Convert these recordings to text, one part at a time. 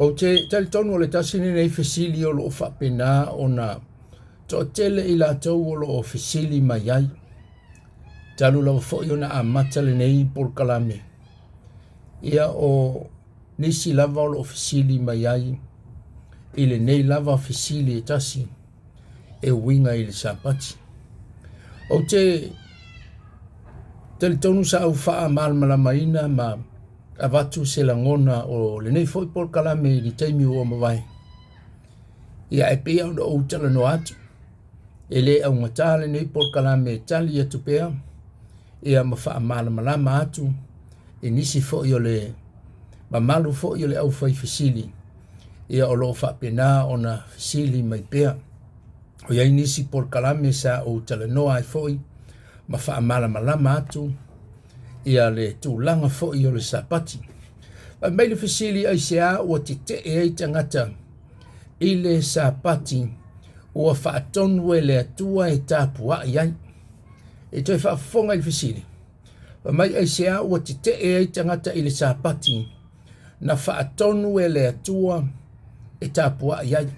O te tali tonu o le tasini nei fesili o lo whapena o na to tele i la tau o lo fesili mai ai. Talu lau fo i o na amata le nei por kalame. Ia o nisi lava o lo fesili mai ai. Ile nei lava fesili e tasi. E winga i le sapati. O te tali tonu sa au faa malmalamaina ma avatu se langona o le nei foi por kalame i li taimi ua mawai. Ia e pia o o tala no atu. E le au ngata le nei por kalame tali atu pia. Ia mawha malama atu. E nisi foi o le mamalu foi o le au fai fasili. Ia o lo fa pena o na fasili mai pia. O ia nisi por kalame sa o tala no ai foi. Mawha malama atu. Ia le tūlanga fo i o le sapati. Pa mai le fasili ai sea ua te ai tangata i le sapati ua whaatonu e le atua e tāpua iai. E toi whaafonga i le fasili. Pa mai ai sea ua te ai tangata i le sapati na whaatonu e le atua e tāpua iai.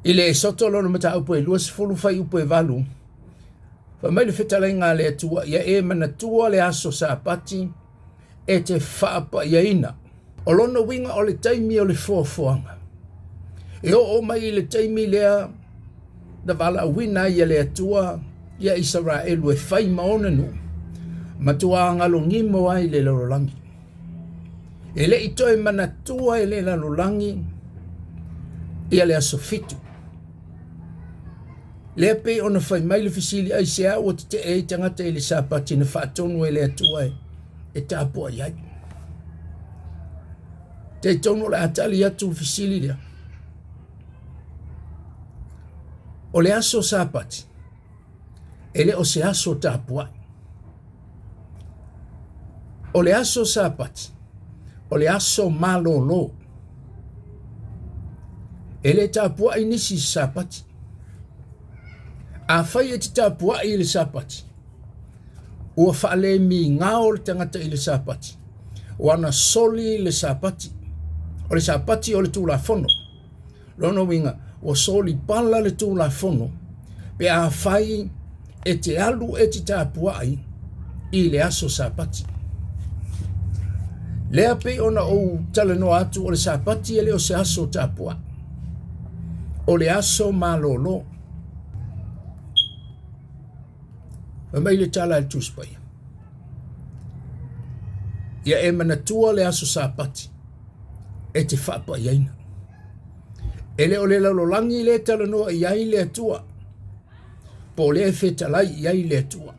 I le soto lono mata upo e luas fulu fai upo e valu. Pa mai le whetalai ngā le atua, ia e mana tua le aso sapati, e te whaapa ia ina. O lono winga o le taimi o le fuafuanga. E o mai le taimi lea, na wala wina ia le atua, ia Israelu e whai maona nu. Matua ngalo ngimo ai le lalolangi. E le ito e mana tua e le lalolangi, ia le aso fitu. Le pe ona fai mai le fisili ai sea o te e tangata i le sapati na whaatonu e le atua e tāpua iai. Te tono le atali atu fisili lea. O le aso sapati, e le o se aso tāpua. O le aso sapati, o le aso malolo. E le tāpua inisi sapati. A whai e te tāpua i le sapati. Ua whaale mi ngāo le tangata i le sapati. Ua na soli le sapati. O le sapati o le tūla fono. Lono winga, ua soli pala le tūla fono. Pe a whai e te alu e te tāpua i le aso sapati. Lea pe ona o tala no atu o le sapati e le o se aso tāpua. O le aso malolo. Mai le tala le tuspai. Ia e manatua le aso sapati. E te whapa iaina. E le o le lalolangi le tala noa iai le atua. Po le e whetalai iai le atua.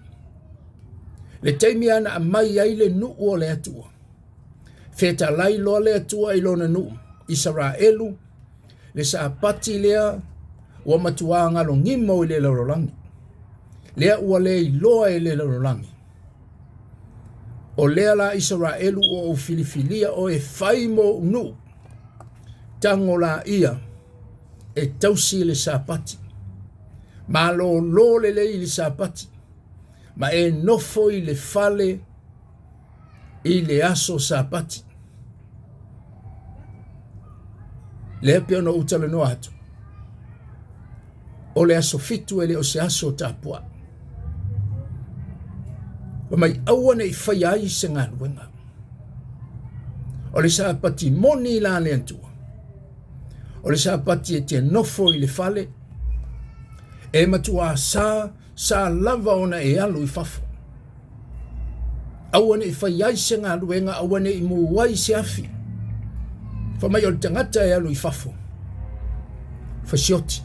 Le teimi ana a mai iai le nuu o le atua. Whetalai loa le atua i lona nuu. Israelu. Le sapati lea. Ua matua ngalo ngimo i le lalolangi. Lea ua le iloa e le lalolangi. O lea la Israelu o filifilia o e whaimo nu. Tango la ia e tausi le sapati. Ma lo le le sapati. Ma e nofo i le fale i le aso sapati. Lea pia no utale no atu. O le aso fitu e le o se aso tapua. Wa mai aua nei whai ai se ngā ruenga. O le sapati moni la le antua. O le sapati e te nofo i le fale. E matua sa lava ona e alu i fafo. Aua nei whai ai se ngā ruenga, aua nei mu wai se afi. Fa mai o le tangata e alu i fafo. Fasioti.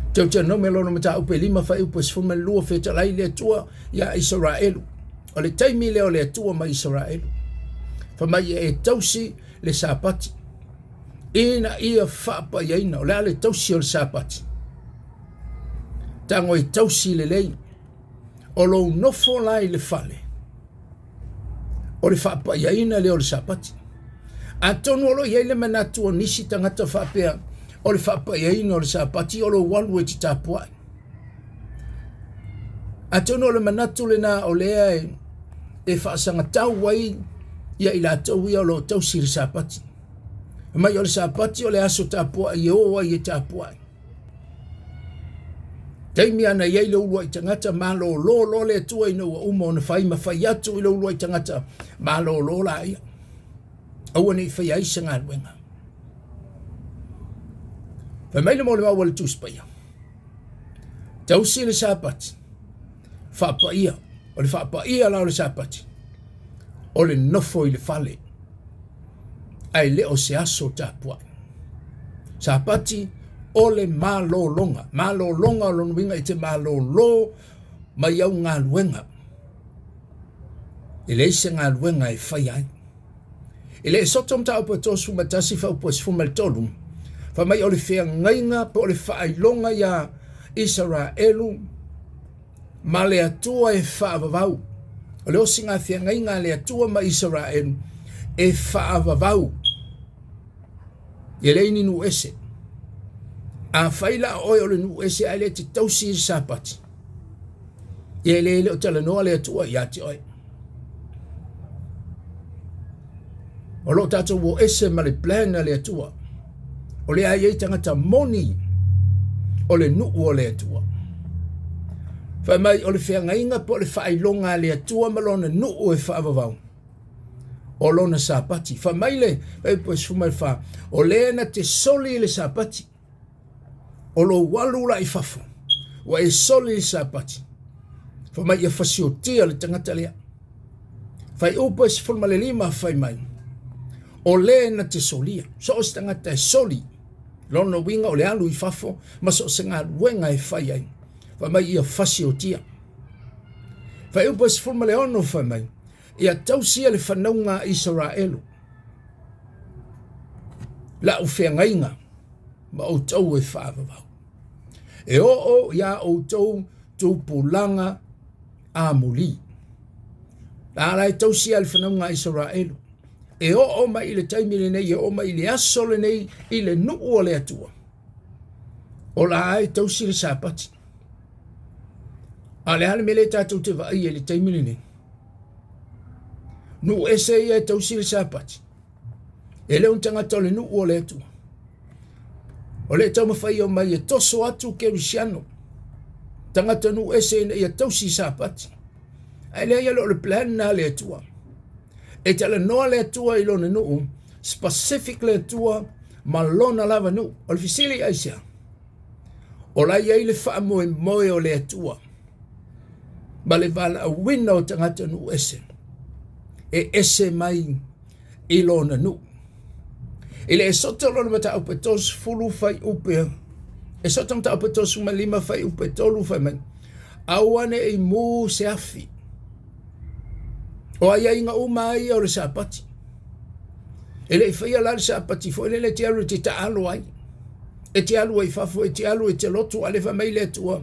Tau te no me lono mata upe lima fa upe sfuma lua feta lai le tua ya Israelu. O le taimi le o le tua ma Israelu. Fa mai e tausi le sapati. Ina ia whapa iaina o le ale tausi o le sapati. Tango e tausi le lei. O lo nofo lai le fale. O le whapa iaina le o le sapati. A tonu olo iei le manatua nisi tangata whapea. O le whapa iaina o le sapati o lo walu e ti tapua. A tonu o le manatu le na o lea e whaasanga tau wai ia ila tau ia o lo tausi le sapati. Mai o le sapati o le aso tapua i o ai e tapua. Taimi ana iei le ulua i tangata malo lo le tua ina ua uma o na whai ma whai atu i le ulua i tangata malo lo la ia. Aua nei whai aisa ngā ruenga. Whai mai le mo le maua le tūspaia. Tausi le sapati. Whapaia. O le whapaia lao le sapati. O le nofo i le whale. Ai le o se aso tapua. Sapati o le malolonga. Malolonga o lonu winga i te malolo mai au ngā luenga. I le ise ngā luenga i whai ai. I le sotom ta upa tosu matasi wha upa sifuma le tolu. Wha mai o le whea ngainga po le whailonga ia Israelu. Ma le atua e whaavavau. O le osi ngā whea ngainga le atua ma Israelu. E whaavavau. I le ini nu ese. A whaila oi o le nu ese ai le te tausi i sapati. I le o tala noa le atua i ati oi. O lo tato wo ese ma le plana le atua. O le ai tangata moni. O le nuu o le atua. Whai mai o le whea inga po le whailonga le atua malona nuu e whaavavau. O lona sapati. Wha mai le, po sfumai wha, o le na te soli le sapati. O lo walula i whafo. Wa e soli le sapati. Wha mai ia whasiotia le tangata lea. Whai upa sfulma le lima whai mai. O le na te solia. So o tangata e soli. Lona winga o le alu i whafo. Ma so se ngā ruenga e whai ai. Wha mai ia whasiotia. Whai upa sfulma le ono whai mai. Ia tausia le whanaunga Israelu. La u whea ngainga. Ma o tau e whaavavau. E o ia o tau tupulanga a muli. La ala e tausia le whanaunga Israelu. E o mai i le taimile nei, e o mai i le asole nei, i le nuu o le atua. O la ai tausi le sapati. A le hale mele tātou te vai e le taimile nei. Nu ese ia tausi le sapati. E le un tangata o le nuu o le atua. O le tau mawhai o mai e toso atu kerisiano. Tangata nu ese ia tausi sapati. Ai le ia lo le plan na le atua. E tala noa le atua i lona nuu. Specific le atua ma lona lava nuu. O le fisili aisia. O la ia i le wha moe o le atua. Ma le vala a wina o tangata nu ese. E ese mai i lona nuu. I le e soto lona mata upe tos fulu fai upe. E soto mata upe tos uma lima fai upe tolu fai mai. Awane e mu se afi. O ai inga uma ai o le sapati. E le whaia la le sapati fo le te alu te ta alu ai. E te alu ai fafo, e te alu e te lotu ale fa mai le tua.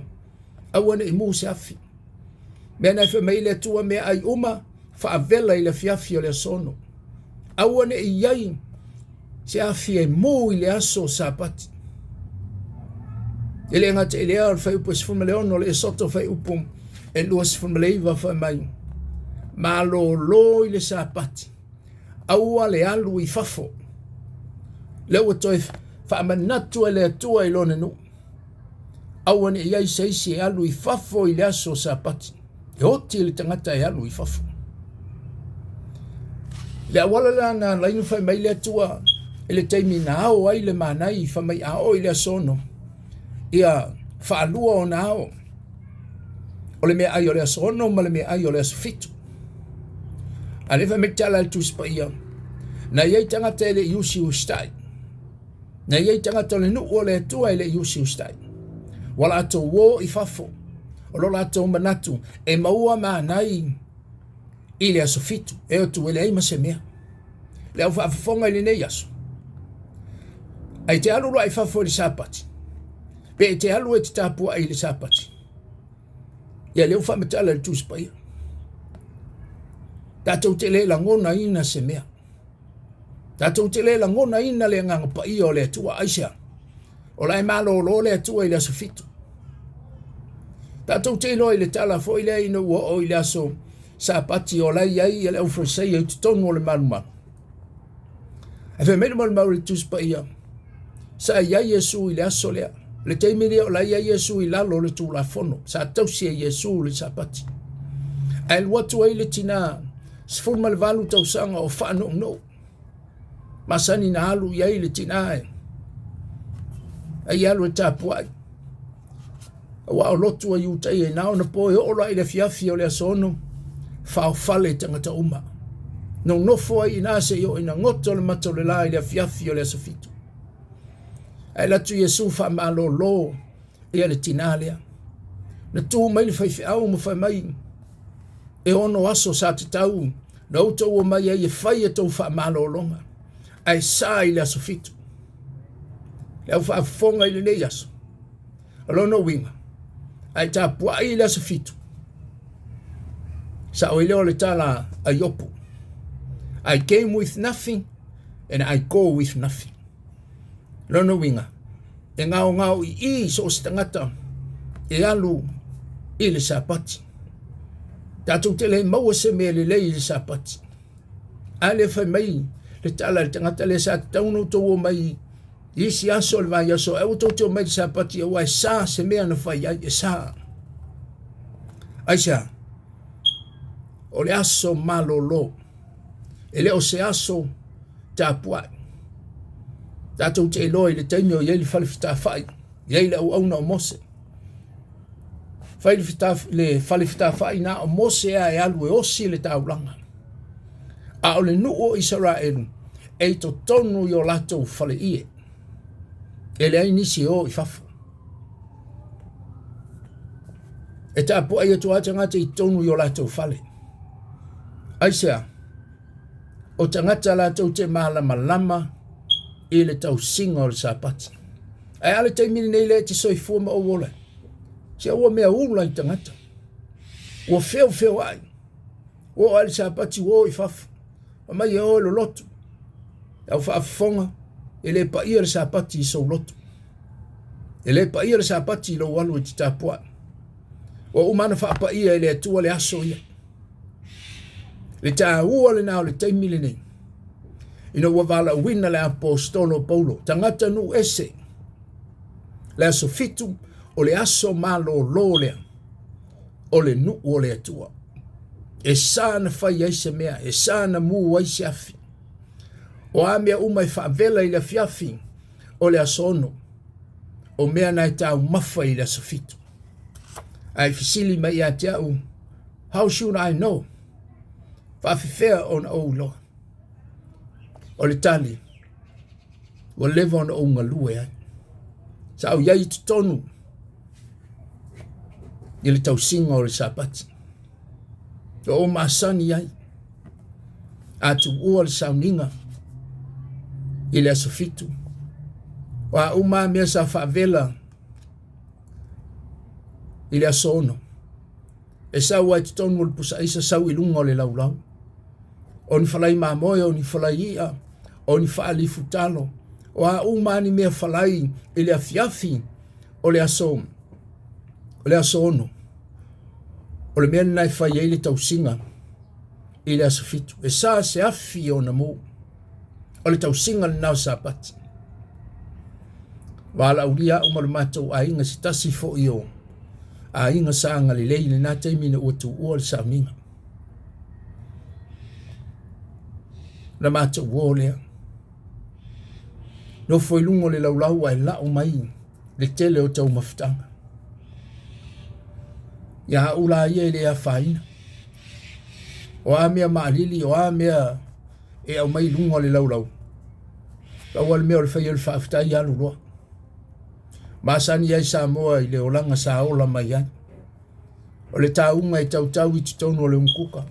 Awane e mu se afi. Mea nai fa mai le tua mea ai uma fa avela i le fiafi o le sono. Awane e iai se afi e mu i le aso sapati. E le ngata e le au fai upo sifuma le ono le soto fai upo e lua sifuma le iwa fa mai. Ma lo i le sapati. Aua le alu i fafo. Leo toi fa manatu e le atua i lone nu. Aua ne iai seisi e alu i fafo i le aso sapati. E oti le tangata e alu i fafo. Le awala la na lainu fai mai le atua. E le teimi na ao ai le manai fa mai ao i le asono. Ia fa alua o na ao. O le mea ai o le asono ma le mea ai o le asofitu. A lefa me tala le tuspaia. Na iei tangata ele iusi ustai. Na iei tangata le nuu o le atua ele iusi ustai. Wala ato wo i fafo. O lola ato manatu. E maua maanai i le asofitu. E o tu ele ai masemea. Le au whaafafonga ili nei aso. Ai te alu roa i fafo i sapati. Pe te alu e te tapua i le sapati. Ia leo whamatala le tuspaia. Tātou te le la ngona ina se mea. Tātou te le la ngona ina le nganga pa i o le atua aisia. O lai malo lo le atua i le asofitu. Tātou te lo i le tala fo i le ina ua o i le aso sapati o lai ai i le aufrasei i te tonu o le malumanu. e fe me mal mau le tus pa ia sa ia Yesu i le aso lea le teimi lea o la ia Yesu i lalo le tu la fono sa tausia Yesu le sapati ai le watu ai le tina sful mal valu tausanga o whaano no masani na halu iai le tina ai alu e tapuai wa o lotu a yutai e nao na po e ora i le fiafi o le asono whao fale tangata uma no nofo ai ina se yo ina ngoto le mato le la i le fiafi o le asofitu ai latu Yesu wha malo lo e le tina lea na tu mai le whaifi au mo whai mai e ono aso sa te tau na uto ua mai e whai e tau wha malo longa ai sa i le asofitu le au wha fonga i le nei aso alono winga ai ta pua i le asofitu sa o leo le tala a yopu I came with nothing and I go with nothing lono winga e ngao i so stangata e alu i le sapati tatou te le maua se mea le lei le sapati a le fai mai le tala le tangata le sa tauno tau mai isi aso le vai aso e uto teo mai le sapati e wai sa se mea na fai ai e sa aisa o le aso malolo e le o se aso tapuai tatou te eloi le taimi o iei le falifita fai iei le au na o mose le falifita fai na o mose e alu e osi le taulanga a o le nuu o Israelu e to tonu i o latou fale ie e le ai nisi o i fafu e tapu ai atu atangata i tonu i o latou fale aisea o tangata latou te malama i le tau singa o le sapati ai ale taimini nei le te soifua ma o wola se ua mea ula i tangata ua feo ai ua ale sapati ua i fafu o mai e o lo lotu au whaafonga e le pa ia le sapati i sou lotu e le pa ia le sapati i lo walu i te tapua o umana whaapa ia e le atua le aso ia le ta ua le nao le taimili nei ina ua vala wina le apostolo Paulo tangata nu ese le aso fitu o le aso malo lo lea o le nu o le atua e sa na fai ai se mea e sa na mu ai se afi o a mea umai whaavela i le fiafi o le aso ono o mea nai tau mafa i le aso fitu ai fisili mai a te au how should I know whaafifea o na ou loa o le tali o lewa ona o ngalue ai sa au iai tutonu i le tausinga o le sapati o masani ai atu ua le sauninga i le asofitu wa uma mea sa whaavela i le aso ono e sau ai tutonu o le pusa isa sau ilunga o le laulau o ni falai mamoe o ni falai ia o ni faalifu talo o a uma ni mea falai i le afiafi o le aso ono o le mea nai fai ei le tausinga i le asofitu e sa se afi o na mo o le tausinga le nao sapati wala ulia o malumatou a inga si tasi fo i o a inga saanga le leile na teimine ua tu ua le sauninga na matou ua lea no foi lungo le laulau ai lau mai le tele o tau mafutanga ia ula ia le a faina o a mea maalili o a mea e au mai lungo le laulau au le mea o le whai o le whaafutai alu roa masani ai sa moa i le olanga sa ola mai ai o le taunga i tau i tutonu o le umkuka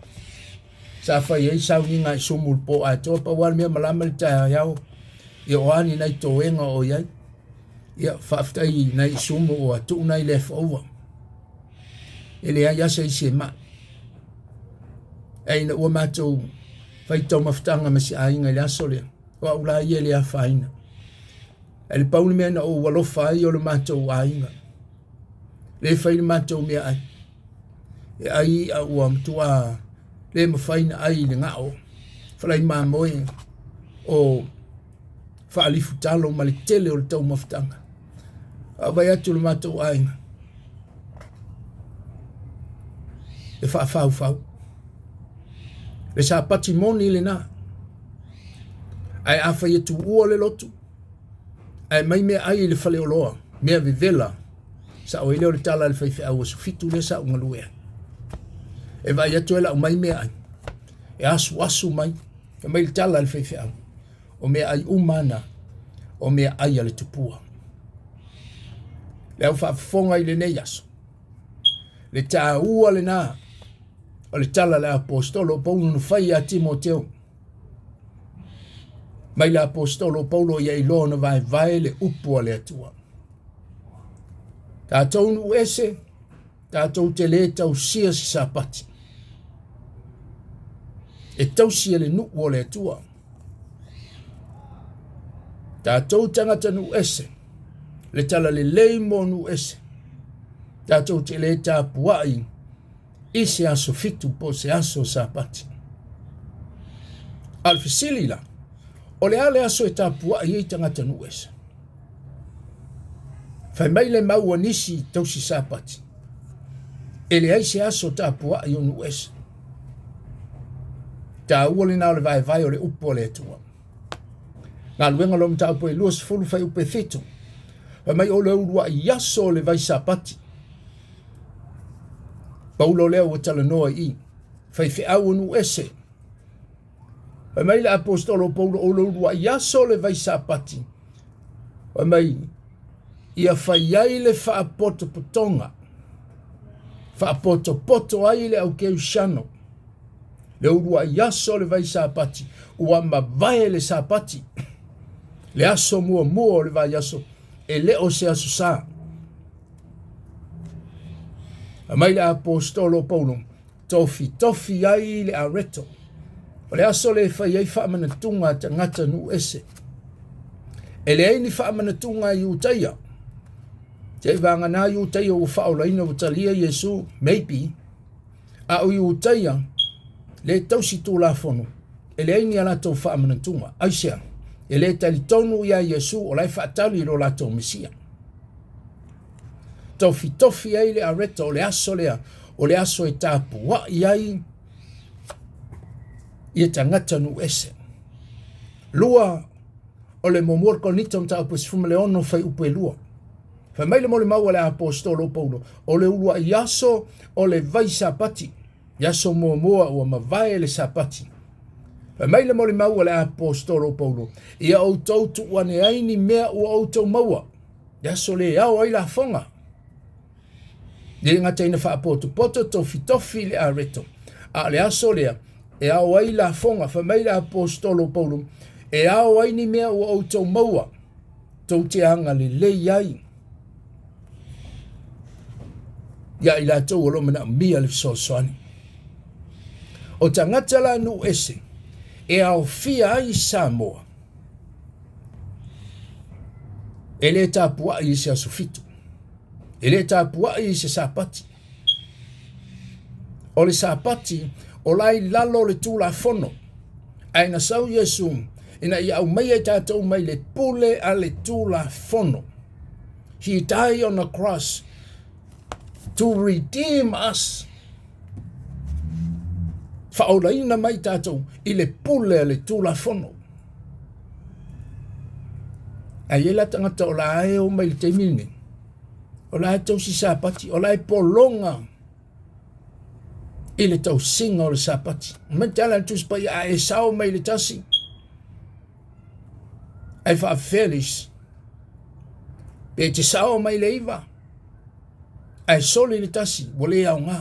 sa whai ai sa uninga i sumul po a toa pa wale mea malama le tae iau i o ani nai toenga o iai ia whaafutai nai sumu o atu nai le whaua ele ai asa i se ma e ina ua mātou whai tau mafutanga ma si ainga le aso lea wa ula ia le a whaina e le pauni mea na o walofa ai o le mātou ainga le whai le mātou mea ai e ai a ua mtua le mawhaina ai le ngao whalai mā moe o whaalifu talo ma le tele o le tau mafutanga. A vai atu le matou ainga. E whaafau. Le sa pati moni le na. Ai awha i atu ua le lotu. Ai mai mea ai le whale o loa. Mea vivela. Sa o ileo le tala le whaiwhi au asu fitu le sa unga luea. E vai atu ela o mai mea ai. E asu mai. E mai le tala le whaiwhi au. O mea ai umana. O mea ai ale tupua. Le au whaafonga i le nei aso. Le tā ua le nā. O le tala le apostolo Paulo no whai a Timoteo. Mai le apostolo Paulo ia ilo na vai le upua le atua. Tātou nu ese, tātou te le tau sia si sapati. E tau sia le nu o le atua. Tātou tangata nu ese, le tala le leimo nu ese. Tātou te le tāpuai, i se aso fitu po se aso sapati. Alfisili la, o le ale aso e tāpuai i tangata nu ese. Fai mai le maua nisi tau si sapati. E le aise aso tāpuai o nu ese. Tā ua le nao le vai o le upo le atua. Ngā luenga lo mta upo e luas fulu fai upe fitu. Fai mai o le urua i aso le vai sapati. Paulo leo o tala noa i. Fai fe au nu ese. Fai mai le apostolo Paulo o le urua i aso le vai sapati. Fai mai ia fai ai le whaapoto potonga. Whaapoto poto ai le au keu shano. Le urua i aso le vai sapati. Ua ma vai le sapati. Le aso mua le vai aso. E le o se aso sa. A mai le apostolo Paulo. Tofi ai le areto. O le aso le fai ai whaamanatunga ta ngata nu ese. E le aini whaamanatunga i utaia. Te vanga na i utaia o whaolaina o talia Yesu. Maybe. A o i utaia. Le tausi tū la fono. E le aini ala tau whaamanatunga. Aisea. E le tali tonu ia Yesu o lai whaatali lo la tau Mesia. Tofi ai le areta o le aso lea. O le aso e tāpu wa iai. Ia tangata nu ese. Lua o le momor konita mta apos fuma le ono fai upe lua. Fai mai le mole mau le apostolo Paulo. O le ulua iaso o le vai sapati. Iaso moa o ma vai le sapati. Fai mai le mole mau le apostolo Paulo. Ia o tau tu wane aini mea o auto maua. Iaso le au ai la fonga. Ia ngata ina whaapoto poto tofi le areto. A le aso lea. E au ai la fonga, fa mai la apostolo Paulo, e au ai ni mea o autou maua, tau te anga le lei ai. Ia i la tau alo mana mia Rev Sosene. O tangata la nu ese, e au fia ai Samoa. E le tāpua i se asufitu. E le tāpua i se sapati. O le sapati, o lai lalo le tūla fono. Aina sau Yesu, ina ia au mai e tātou mai le pule a le tūla fono. He died on the cross to redeem us. Whaolaina mai tātou i le pule a le tūla fono. A iela tangata o la ae o mai le teimine. O la tau si sapati, o la polonga. I le tau singa o le sapati. Mentala tu spai a e sao mai le tasi. Ai wha felis. Pe te sao mai le iwa. Ai soli le tasi. Wole au ngā.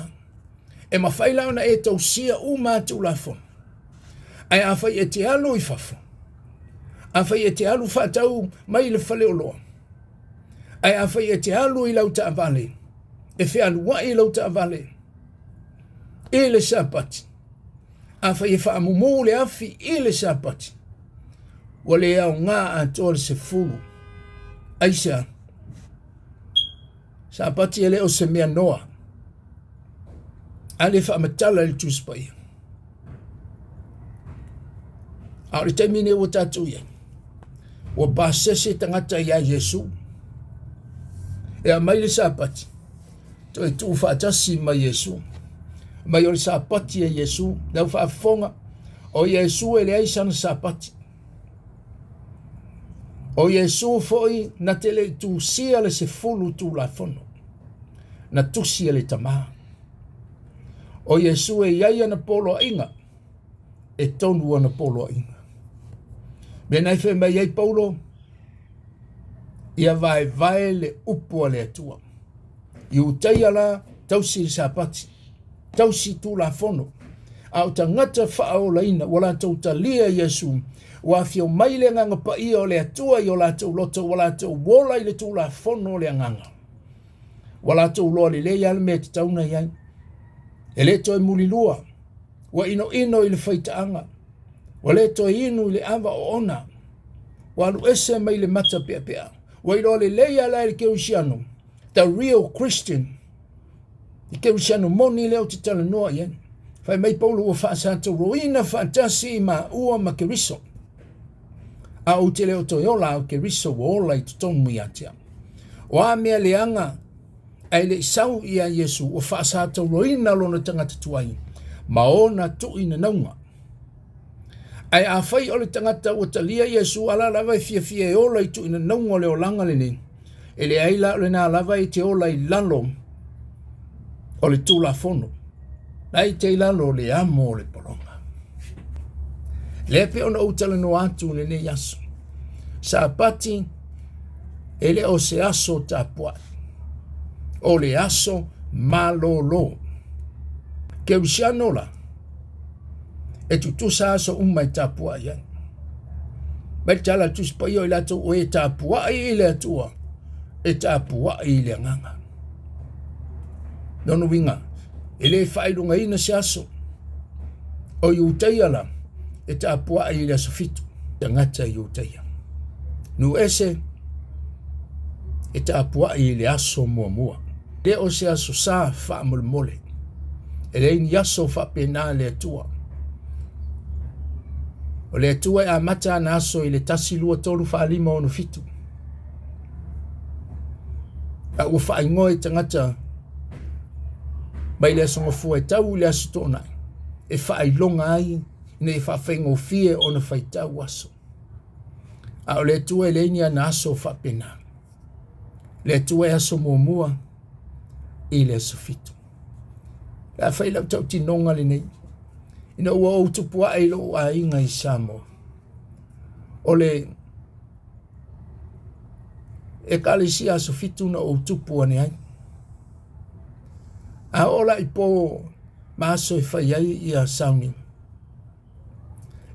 E mawhaila ona e tau sia u mātu la fon. Ai a whai e te alu i whafo. A whai e te alu whatau mai le whale o loa. Ai a whai e te alu i lau ta avale. E whi alu wa i lau ta avale. E le sapati. A whai e whaamumu le afi i le sapati. Wa le au ngā a tōre se fulu. Aisa. Sapati e le o se mea noa. A le whaamatala le tūspai. A le taimine o tātou ia. ua pasese tagata ia Iesu e a mai le sapati to e tu faatasi ma Iesu mai o le sapati e Iesu lau faafofoga o Iesu e leai sana sapati o Iesu foi na te le tusia le sefulu tulafono na tusi le tamā o Iesu e iai ana poloaʻiga e tonu ana poloaʻiga me nai fe mai ai Paulo ia vaevae le upu a le atua i utaia la tausi le sapati tausi tulafono a o tagata faaolaina ua latou talia Iesu ua afio mai le agaga paia o le atua i o latou loto ua latou ola i le tulafono o le agaga ua latou loa lelei ale mea tatauna i ai e lē toe mulilua ua inoino i le faitaaga ua lē toe inu i le ava o ona ua alu ese mai le mata peapea ua iloa lelei ala i le keusiano the real Christian i keusiano moni lea o te talanoa i ai fai mai Paulo ua faasatoroina faatasi i maua ma keriso a o te leo toe ola o keriso ua ola i totonu i atea o a mea leanga ai le isau ia Iesu ua faasatoroina lona tagata tuai ma ona tuuina nauga ai a fai o le tagata ua talia Iesu ala lava e fiafia e ola i tuuina nauga o le olaga lenei e leai la o lenā lava i te ola i lalo o le tulafono lai te lalo o le amo o le polonga le pe ona ou talanoa atu lenei aso sapati e le o se aso tapuaʻi o le aso malōlō keusiano la e tutusa aso uma i tapuaʻi ai mai tala tusi paia o i latou o e tapuaʻi i le atua e tapuaʻi i le agaga nonoiga e lē faailogaina se aso o i utaia la e tapuaʻi i le aso fitu tagata i utaia nu ese e tapuaʻi i le aso muamua le o se aso sa faamolemole e le ini aso faapena le atua o le atua e amata ana aso i le tasi lua tolu faalima ono fitu a ua faaigoa i tagata mai le asogafua e tau i le aso toonaʻi e faailoga ai ina e faafaigaufie ona faitau aso a o le atua e le ini ana aso faapena le atua e aso muamua i le aso fitu la fai lau tautinoga lenei ina ua ou tupuaʻi i loo aiga i Samoa o le ekalesia aso fitu na ou tupu ane ai a o laʻi po ma aso e fai ai ia sauni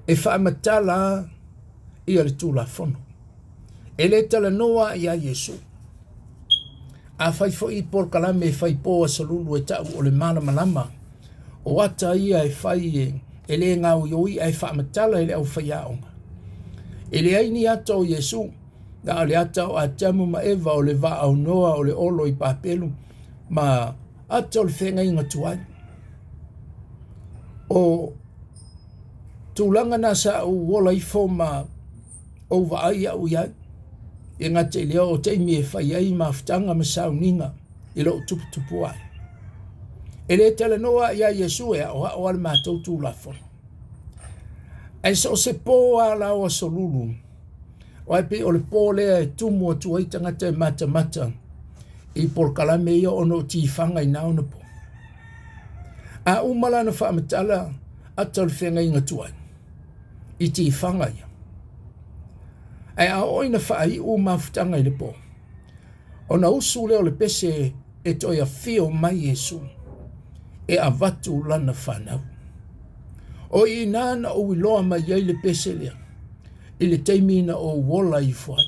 e faamatala ia le tulafono e lē talanoa ia Iesu a fai foʻi i polokalame e fai po asolulu e taʻu o le malamalama o ata ia e fai e lē gaoioia e faamatala i le ʻaufaiaʻoga e leai ni ata o Iesu na o le ata o Atiamu ma Eva o le vaaunoa o le olo i papelu ma ata o le fegaiga tuai o tulaga na saʻu ola ifo ma ou vaai aʻu iai e gata i lea o taimi e fai ai mafutaga ma sauniga i loo tuputupu ai e lē talanoa ia Iesu e aʻoaʻo a le matou tulafono ai so o se pō a lao asolulu o ai pe o le pō lea e tumu atu ai tagata e matamata i polokalame ia ona o tifaga ina ona po a uma lana faamatala ata o le fegaiga tuai i tifaga ia ai a o ina faaiʻu mafutaga i le pō ona usu lea o le pese e toe afio mai Iesu e avatu lana fanau o ina na ou iloa mai ai le pese lea i le taimi na ou ola i foai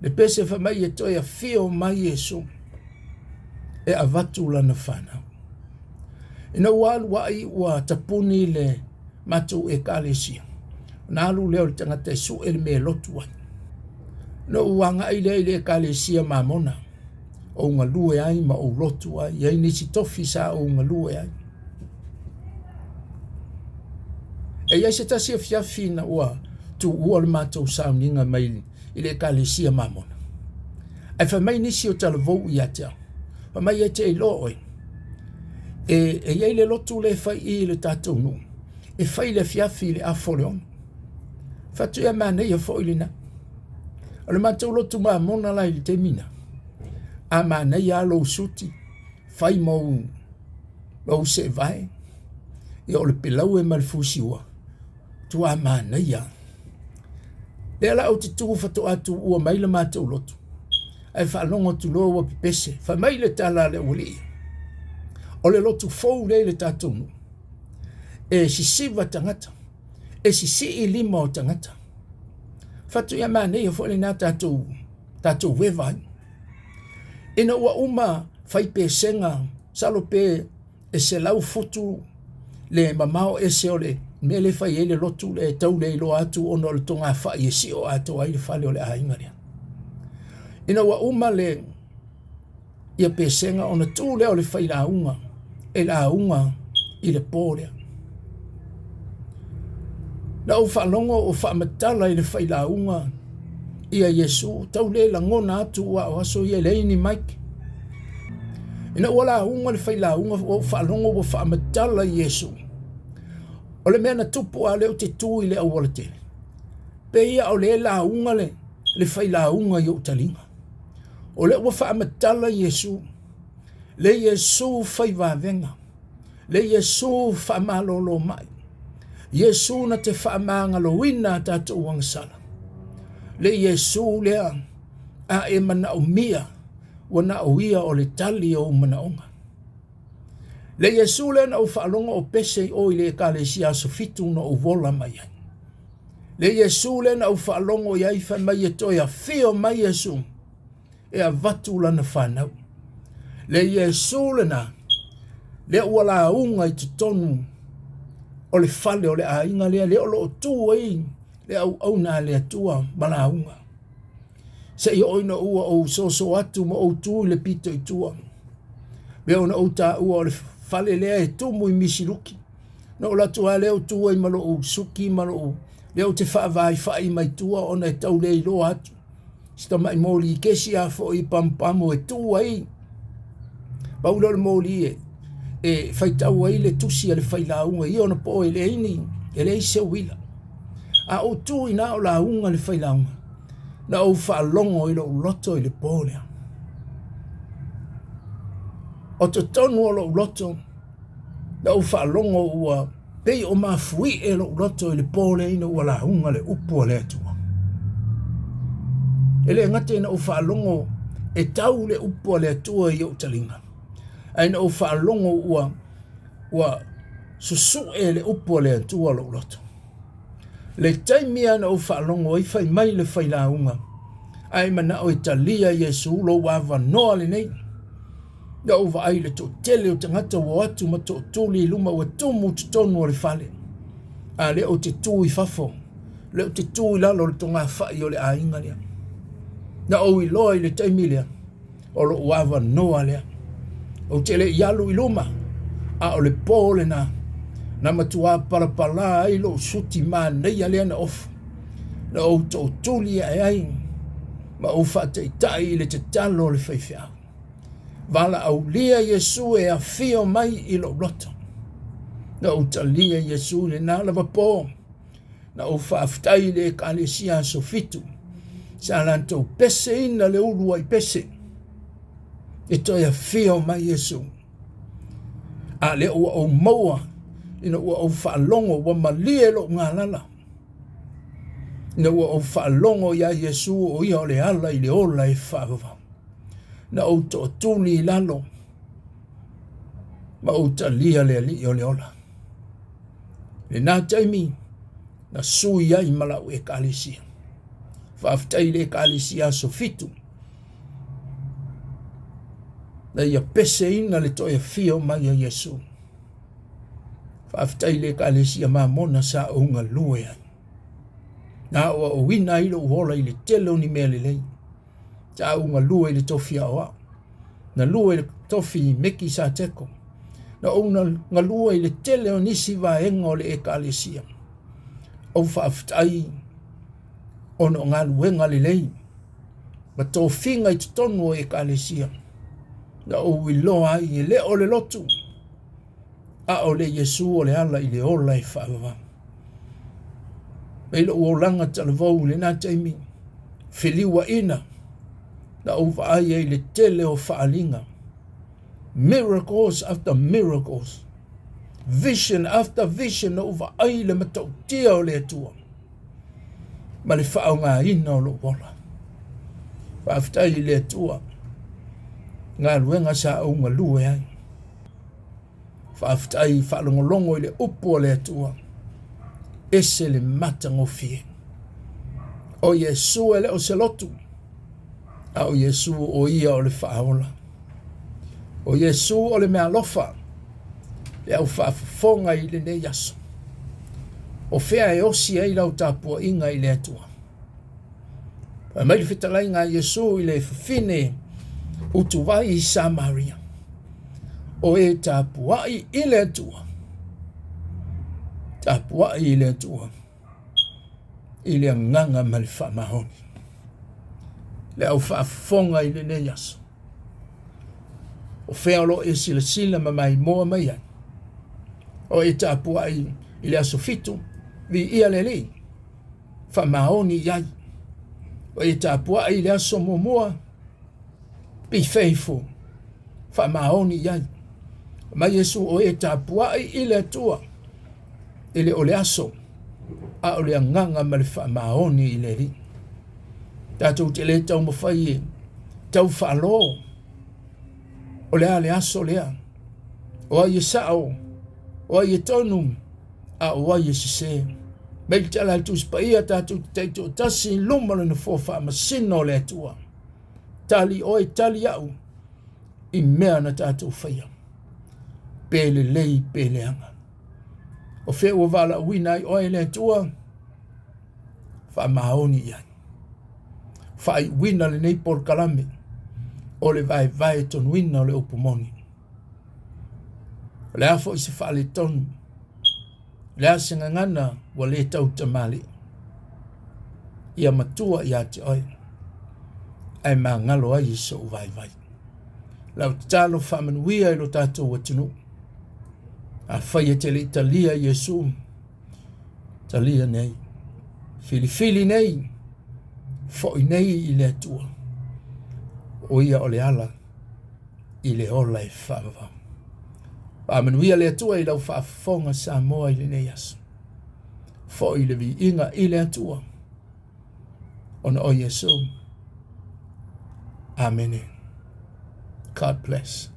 le pese famai e toe afio mai Iesu e avatu lana fanau ina ua aluaʻi ua tapuni le matou ekalesia na alu lea o le tagata e suʻe le mea lotu ai na ua agaʻi lea i le ekalesia mamona ou galue ai ma ou lotu ai iai nisi tofi sa ou galue ai e iai se tasi afiafi na ua tu ua le mātou sauninga mai i le ekalesia mamona. Ai whamai nisi o talavou i atea. Whamai e te i lo oi. E iei le lotu le whai i le tātou nu. E whai le fiafi le afoleon. Whatu ia mana ia fo i le na. O le mātou lotu mamona lai le te mina. A mana ia lo suti. Whai mau lo se vai. Ia o le pilau e malfusi ua. Tu a mana ia. Le ala o te tuku whatu atu ua mai le mātou lotu. Ai whalongo tu loa wa pipese. Whamai le tala le uli. O le lotu fau le tātou nu. E sisiva tangata. E sisi i lima o tangata. Whatu ia mane ia fwole nā tātou wewai. Ina ua uma whaipe senga salope e se lau futu le mamao e se ole me le whai e le lotu le tau le ilo atu ono le tonga whai e si o atu ai le whale o le ahingaria. Ina ua uma le ia pe senga ona tū leo le whai la unga e la unga i le pōlea. Na o whalongo o whaamatala i le whai la unga ia Yesu tau le la ngona atu wa o aso ia leini maike. Ina ua la unga le whai la unga o whalongo o whaamatala i Yesu. O le mea na tupu a leo te tū i le awala tele. Pe ia o le la unga le whai la unga i o talinga. O le ua whaamatala Yesu. Le Yesu whai wavenga. Le Yesu whaamalolo mai. Yesu na te whaamangaloina tātou wangsala. Le Yesu lea a e mana o mia wana o ia o le tali o manaonga. Le Yesu lea na o whaalonga o pese o i le ekalesia sofitu na o vola mai ai. Le Yesu lea na o whaalonga o iai whamai e toi a whio mai Yesu e a vatu lana whanau. Le Yesu lea na le wala unga i tutonu o le fale o le ainga lea le olo o tua i le au na le atua mala unga. Se i oina ua o so atu ma o tu le pito i tua. Me ona o ta ua o le fale lea e tumu i misiruki. Na o la tua leo tua i malo o suki malo o leo te whaavai whai mai tua ona e tau le i lo atu. Sita mai moli i kesi a fo i pampamo e tua i. Paula le moli e whaitau ai le tusi a le whailaunga i ona po e le ini e le ise wila. A o tu i na o la unga le whailaunga. Na o whaalongo i lo loto i le pōlea. O to tonu o lo loto. Na o whaalongo ua pei o mafui e lo loto i le pōlea ina ua la unga le upu le atua. E le ngate na o whaalongo e tau le upu le atua i o talinga. Aina o whaalongo ua susu e le upo le atua lo loto. Le taimia na o whaalongo i whai mai le whailaunga. Ai mana o italia Yesu lo wawa noa le nei. Na o wa ai le to tele o tangata wa atu ma to tuli luma wa tumu tutonu o le whale. A le o te tū i whafo. Le o te tū i lalo le tonga whai o le ainga lea. Na o i loa i le taimilea. O lo wawa noa lea. O tele yalu i luma, a o le pōle na matua parapala ai lo suti maa nei alea na ofu. Na o tō tuli ai ai, ma o whate tai le te talo le whaiwhia. Vala au lia Yesu e a whio mai i lo roto. Na o ta lia Yesu le nalawa pō. Na o whaftai le kalesia sofitu. Sa lantou pese ina le ulua i pese. E toi a whio mai Yesu. A le ua o maua, ina ua o whaalongo wa malie lo ngā lala. Ina ua o whaalongo ia Yesu o ia o le ala i le ola e whaava. Na o to tuni i lalo. Ma o ta lia le ali o le ola. Le nā taimi, na sui ai malau e kālesia. Whaaftai le kālesia sofitu. Na ia pese ina le toi a whio mai a Yesu. Whaaftai le kālesia mamona sa unga lue ai. Na oa o wina ilo uhola i le telo ni mea le lei. Sa unga lue i le tofi a oa. Na lue le tofi meki sa teko. Na unga nga lue i le tele o nisi vaenga o le e kālesia. O whaaftai ono ngā luenga le lei, ma tō whinga i tonu e ka lesia, na o wiloa i le o le lotu, a o le Yesu o le ala i le ola i whaava. Meila ua langa talavou le nā taimi, whiliwa ina, na uwa ai e le tele o whaalinga. Miracles after miracles. Vision after vision na uwa ai le matautia o le atua. Ma le whao ngā ina o lo wola. Whaafitai le atua. Ngā luenga sa au ngā lue ai. Whaafitai whaalongolongo i le upo o le atua. Ese le matangofie. O Yesu ele o se lotu. A o Yesu o ia o le whaaola. O Yesu o le mea lofa. Le au whaafonga i le ne yaso. O whea e osi ei lau tāpua inga i le atua. Pa mai whitalai ngā Yesu i le whine utuwai i Samaria. O e tāpua i le atua. Tāpua i le atua. I le nganga ma le whamahoni. Le au whaafonga i le ne yaso. O whealo e sila ma mai moa mai ai. O e tāpua i le aso fitu, vi ia le li. Whamahoni iai. O e tāpua i le aso momoa. Be faithful. Whamahoni iai. Mai Yesu o e tāpua i le atua. Ile o le aso. A o le nganga ma le whamahoni i le li. Tātou te le tau mawhai e tau whaalo. O lea le aso lea. O ai e sao. O ai e tonu. A o ai e sise. Mei tala tu spaia tātou te teito tasi lumana na fofa masino le atua. Tali o e tali au. I mea na tātou whaia. Pele lei pele anga. O whea ua wala uinai o e le atua. Wha mahoni iai. Whai wina le nei por kalame. O le vaevaetonuina o le upu moni. Le afo i se whaale tonu. Le asenga ngana wa le tau tamali. Ia matua i ate oi. Ai maa ngalo ai so vai. Lau talo whamanuia i lo tātou watunu. A whaia te le Italia Yesu. Talia nei. Fili nei. Foi nei i le atua. O ia o le ala. I le ola e whaava. Pāmanuia le atua i lau whaafonga sa moa i le nei aso. Foi le vi inga i le atua. Ona o Yesu. Amen. God bless.